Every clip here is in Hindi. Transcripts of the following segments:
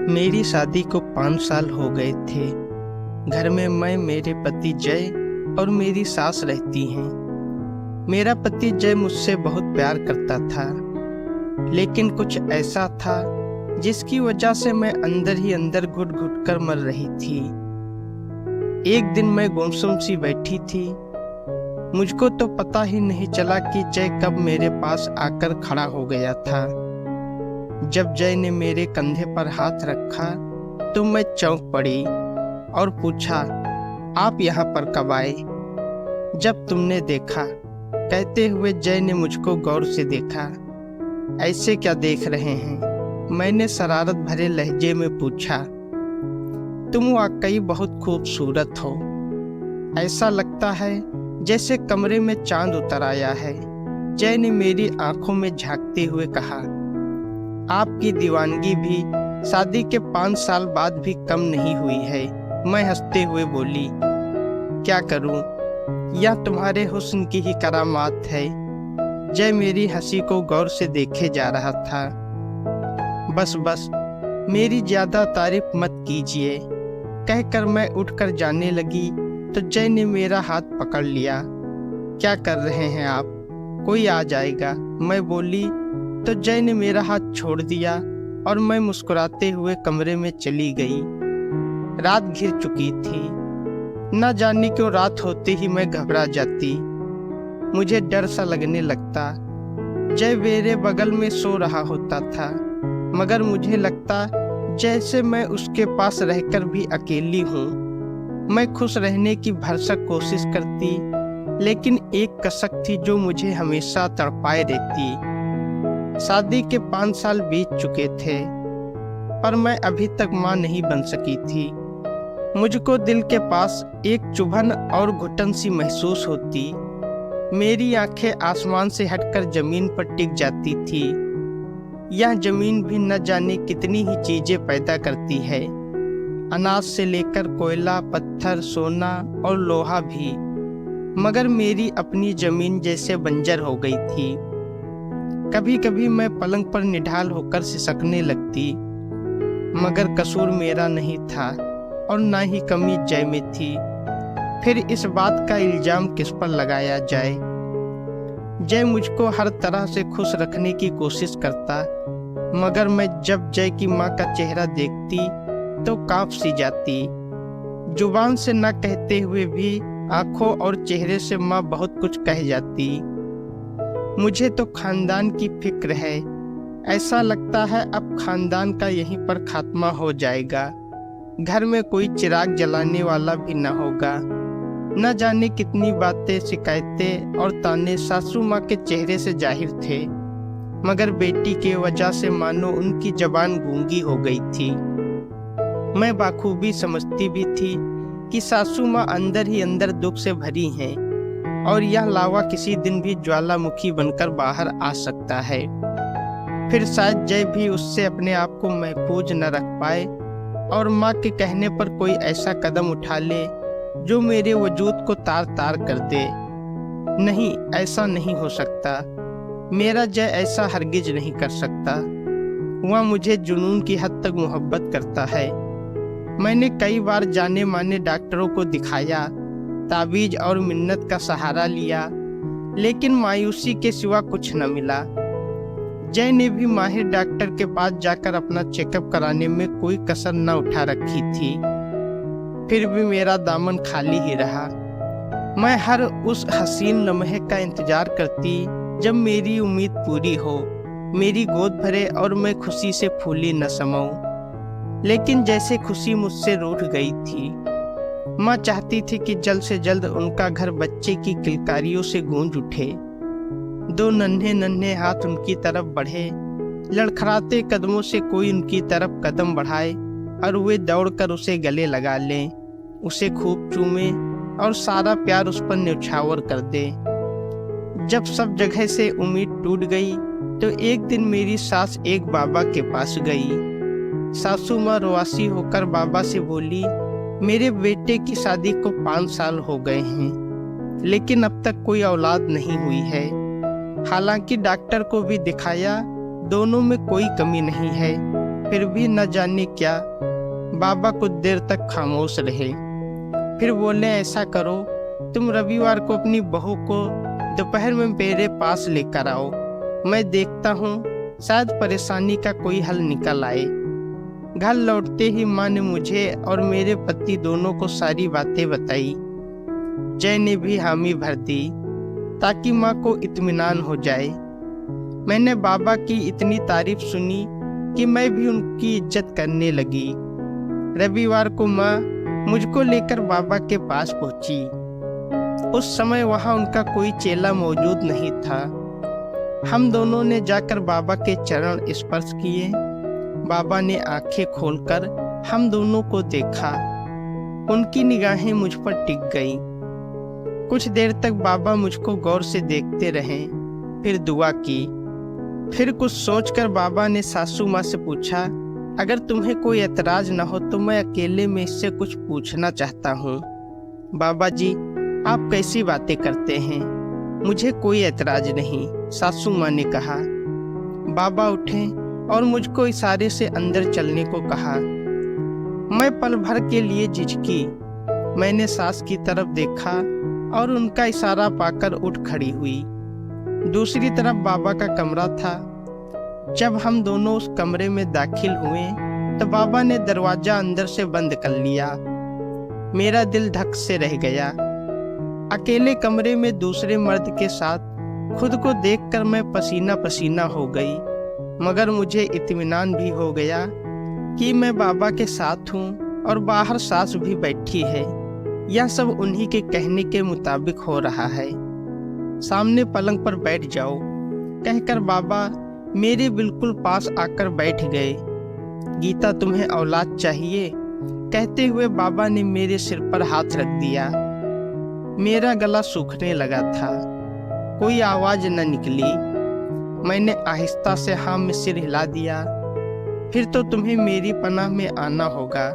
मेरी शादी को 5 साल हो गए थे। घर में मैं, मेरे पति जय और मेरी सास रहती हैं। मेरा पति जय मुझसे बहुत प्यार करता था, लेकिन कुछ ऐसा था जिसकी वजह से मैं अंदर ही अंदर घुट घुट कर मर रही थी। एक दिन मैं गुमसुम सी बैठी थी। मुझको तो पता ही नहीं चला कि जय कब मेरे पास आकर खड़ा हो गया था। जब जय ने मेरे कंधे पर हाथ रखा तो मैं चौंक पड़ी और पूछा, आप यहाँ पर कब आए? जब तुमने देखा, कहते हुए जय ने मुझको गौर से देखा। ऐसे क्या देख रहे हैं? मैंने शरारत भरे लहजे में पूछा। तुम वाकई बहुत खूबसूरत हो। ऐसा लगता है जैसे कमरे में चांद उतर आया है। जय ने मेरी आंखों में झांकते हुए कहा। आपकी दीवानगी भी शादी के 5 साल बाद भी कम नहीं हुई है। मैं हंसते हुए बोली, क्या करूं, यह तुम्हारे हुस्न की ही करामात है। जय मेरी हंसी को गौर से देखे जा रहा था। बस बस, मेरी ज्यादा तारीफ मत कीजिए, कहकर मैं उठकर जाने लगी तो जय ने मेरा हाथ पकड़ लिया। क्या कर रहे हैं आप? कोई आ जाएगा, मैं बोली तो जय ने मेरा हाथ छोड़ दिया और मैं मुस्कुराते हुए कमरे में चली गई। रात घिर चुकी थी। न जाने क्यों रात होते ही मैं घबरा जाती। मुझे डर सा लगने लगता। जय मेरे बगल में सो रहा होता था, मगर मुझे लगता जैसे मैं उसके पास रहकर भी अकेली हूँ। मैं खुश रहने की भरसक कोशिश करती, लेकिन एक कसक थी जो मुझे हमेशा तड़पाए रहती। शादी के 5 साल बीत चुके थे, पर मैं अभी तक मां नहीं बन सकी थी। मुझको दिल के पास एक चुभन और घुटन सी महसूस होती। मेरी आंखें आसमान से हटकर जमीन पर टिक जाती थी। यह जमीन भी न जाने कितनी ही चीजें पैदा करती है, अनाज से लेकर कोयला, पत्थर, सोना और लोहा भी, मगर मेरी अपनी जमीन जैसे बंजर हो गई थी। कभी कभी मैं पलंग पर निढाल होकर सिसकने लगती, मगर कसूर मेरा नहीं था और ना ही कमी जय में थी। फिर इस बात का इल्जाम किस पर लगाया जाए? जय मुझको हर तरह से खुश रखने की कोशिश करता, मगर मैं जब जय की माँ का चेहरा देखती तो कांप सी जाती। जुबान से न कहते हुए भी आंखों और चेहरे से माँ बहुत कुछ कह जाती। मुझे तो खानदान की फिक्र है। ऐसा लगता है अब खानदान का यहीं पर खात्मा हो जाएगा। घर में कोई चिराग जलाने वाला भी न होगा। न जाने कितनी बातें, शिकायतें और ताने सासू माँ के चेहरे से जाहिर थे, मगर बेटी के वजह से मानो उनकी जबान गूंगी हो गई थी। मैं बाखूबी समझती भी थी कि सासू माँ अंदर ही अंदर दुख से भरी हैं और यह लावा किसी दिन भी ज्वालामुखी बनकर बाहर आ सकता है। फिर शायद जय भी उससे अपने आप को महफूज न रख पाए और माँ के कहने पर कोई ऐसा कदम उठा ले जो मेरे वजूद को तार तार कर दे। नहीं, ऐसा नहीं हो सकता। मेरा जय ऐसा हरगिज नहीं कर सकता। वह मुझे जुनून की हद तक मोहब्बत करता है। मैंने कई बार जाने माने डॉक्टरों को दिखाया, ताबीज और मिन्नत का सहारा लिया, लेकिन मायूसी के सिवा कुछ न मिला। जय ने भी माहिर डॉक्टर के पास जाकर अपना चेकअप कराने में कोई कसर न उठा रखी थी। फिर भी मेरा दामन खाली ही रहा। मैं हर उस हसीन लम्हे का इंतजार करती जब मेरी उम्मीद पूरी हो, मेरी गोद भरे और मैं खुशी से फूली न समाऊं। लेकिन जैसे खुशी मुझसे रूठ गई थी। माँ चाहती थी कि जल्द से जल्द उनका घर बच्चे की किलकारियों से गूंज उठे। 2 नन्हे नन्हे हाथ उनकी तरफ बढ़े, लड़खड़ाते कदमों से कोई उनकी तरफ कदम बढ़ाए और वे दौड़कर उसे गले लगा लें, उसे खूब चूमे और सारा प्यार उस पर न्यौछावर कर दे। जब सब जगह से उम्मीद टूट गई तो एक दिन मेरी सास एक बाबा के पास गई। सासू माँ रोआसी होकर बाबा से बोली, मेरे बेटे की शादी को 5 साल हो गए हैं, लेकिन अब तक कोई औलाद नहीं हुई है। हालांकि डॉक्टर को भी दिखाया, दोनों में कोई कमी नहीं है, फिर भी न जाने क्या बाबा कुछ देर तक खामोश रहे। फिर बोले, ऐसा करो, तुम रविवार को अपनी बहू को दोपहर में मेरे पास लेकर आओ। मैं देखता हूँ शायद परेशानी का कोई हल निकल आए। घर लौटते ही माँ ने मुझे और मेरे पति दोनों को सारी बातें बताई। जय ने भी हामी भर दी ताकि माँ को इत्मीनान हो जाए। मैंने बाबा की इतनी तारीफ सुनी कि मैं भी उनकी इज्जत करने लगी। रविवार को माँ मुझको लेकर बाबा के पास पहुंची। उस समय वहां उनका कोई चेला मौजूद नहीं था। हम दोनों ने जाकर बाबा के चरण स्पर्श किए। बाबा ने आंखें खोलकर हम दोनों को देखा। उनकी निगाहें मुझ पर टिक गईं। कुछ देर तक बाबा मुझको गौर से देखते रहे, फिर दुआ की। फिर कुछ सोचकर बाबा ने सासू माँ से पूछा, अगर तुम्हें कोई एतराज न हो तो मैं अकेले में इससे कुछ पूछना चाहता हूँ। बाबा जी, आप कैसी बातें करते हैं, मुझे कोई एतराज नहीं, सासू माँ ने कहा। बाबा उठे और मुझको इशारे से अंदर चलने को कहा। मैं पल भर के लिए झिझकी। मैंने सास की तरफ देखा और उनका इशारा पाकर उठ खड़ी हुई। दूसरी तरफ बाबा का कमरा था। जब हम दोनों उस कमरे में दाखिल हुए तो बाबा ने दरवाजा अंदर से बंद कर लिया। मेरा दिल धक से रह गया। अकेले कमरे में दूसरे मर्द के साथ खुद को देखकर मैं पसीना पसीना हो गई, मगर मुझे इत्मीनान भी हो गया कि मैं बाबा के साथ हूँ और बाहर सास भी बैठी है। यह सब उन्हीं के कहने के मुताबिक हो रहा है। सामने पलंग पर बैठ जाओ, कहकर बाबा मेरे बिल्कुल पास आकर बैठ गए। गीता, तुम्हें औलाद चाहिए, कहते हुए बाबा ने मेरे सिर पर हाथ रख दिया। मेरा गला सूखने लगा था। कोई आवाज न निकली। मैंने आहिस्ता से हाँ में सिर हिला दिया। फिर तो तुम्हें मेरी पनाह में आना होगा,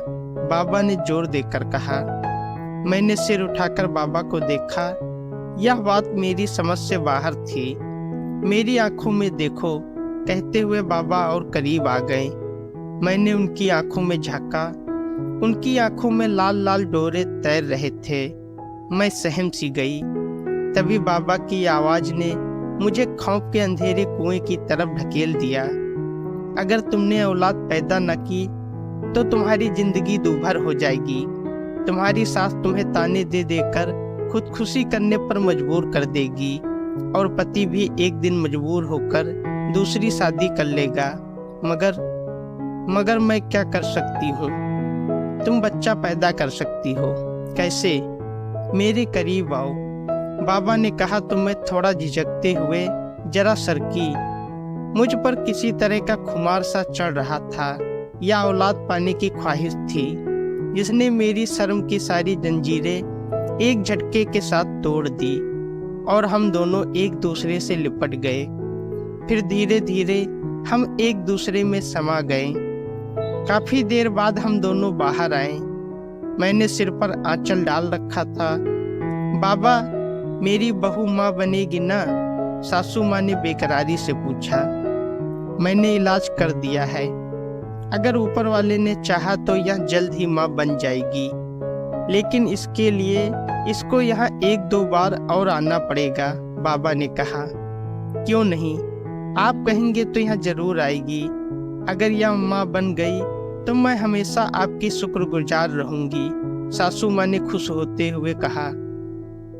बाबा ने जोर देकर कहा। मैंने सिर उठाकर बाबा को देखा। यह बात मेरी समझ से बाहर थी। मेरी आंखों में देखो, कहते हुए बाबा और करीब आ गए। मैंने उनकी आंखों में झांका। उनकी आंखों में लाल लाल डोरे तैर रहे थे। मैं सहम सी गई। तभी बाबा की आवाज ने मुझे खौफ के अंधेरे कुएं की तरफ ढकेल दिया। अगर तुमने औलाद पैदा न की तो तुम्हारी जिंदगी दूभर हो जाएगी। तुम्हारी सास तुम्हें ताने दे देकर खुदकुशी करने पर मजबूर कर देगी और पति भी एक दिन मजबूर होकर दूसरी शादी कर लेगा। मगर मैं क्या कर सकती हूँ? तुम बच्चा पैदा कर सकती हो। कैसे? मेरे करीब आओ, बाबा ने कहा। तो मैं थोड़ा झिझकते हुए जरा सरकी। मुझ पर किसी तरह का खुमार सा चढ़ रहा था। या औलाद पाने की ख्वाहिश थी जिसने मेरी शर्म की सारी जंजीरें एक झटके के साथ तोड़ दी और हम दोनों एक दूसरे से लिपट गए। फिर धीरे धीरे हम एक दूसरे में समा गए। काफी देर बाद हम दोनों बाहर आए। मैंने सिर पर आंचल डाल रखा था। बाबा, मेरी बहू माँ बनेगी ना? सासू माँ ने बेकरारी से पूछा। मैंने इलाज कर दिया है। अगर ऊपर वाले ने चाहा तो यह जल्द ही माँ बन जाएगी, लेकिन इसके लिए इसको यहाँ 1-2 बार और आना पड़ेगा, बाबा ने कहा। क्यों नहीं, आप कहेंगे तो यहाँ जरूर आएगी। अगर यह माँ बन गई तो मैं हमेशा आपकी शुक्रगुजार रहूंगी, सासू माँ ने खुश होते हुए कहा।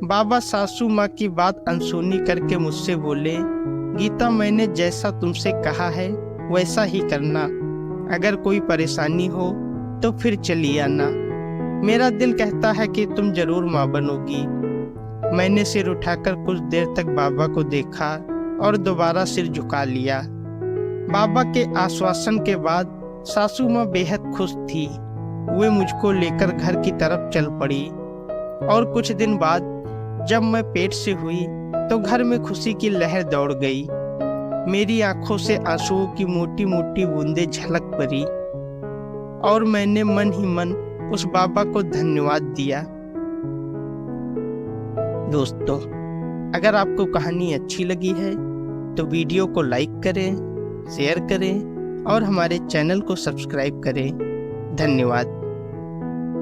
बाबा सासू माँ की बात अनसुनी करके मुझसे बोले, गीता, मैंने जैसा तुमसे कहा है वैसा ही करना। अगर कोई परेशानी हो तो फिर चली आना। मेरा दिल कहता है कि तुम जरूर माँ बनोगी। मैंने सिर उठाकर कुछ देर तक बाबा को देखा और दोबारा सिर झुका लिया। बाबा के आश्वासन के बाद सासू माँ बेहद खुश थी। वे मुझको लेकर घर की तरफ चल पड़ी और कुछ दिन बाद जब मैं पेट से हुई तो घर में खुशी की लहर दौड़ गई। मेरी आंखों से आंसुओं की मोटी मोटी बूंदें झलक पड़ी और मैंने मन ही मन उस बाबा को धन्यवाद दिया। दोस्तों, अगर आपको कहानी अच्छी लगी है तो वीडियो को लाइक करें, शेयर करें और हमारे चैनल को सब्सक्राइब करें। धन्यवाद।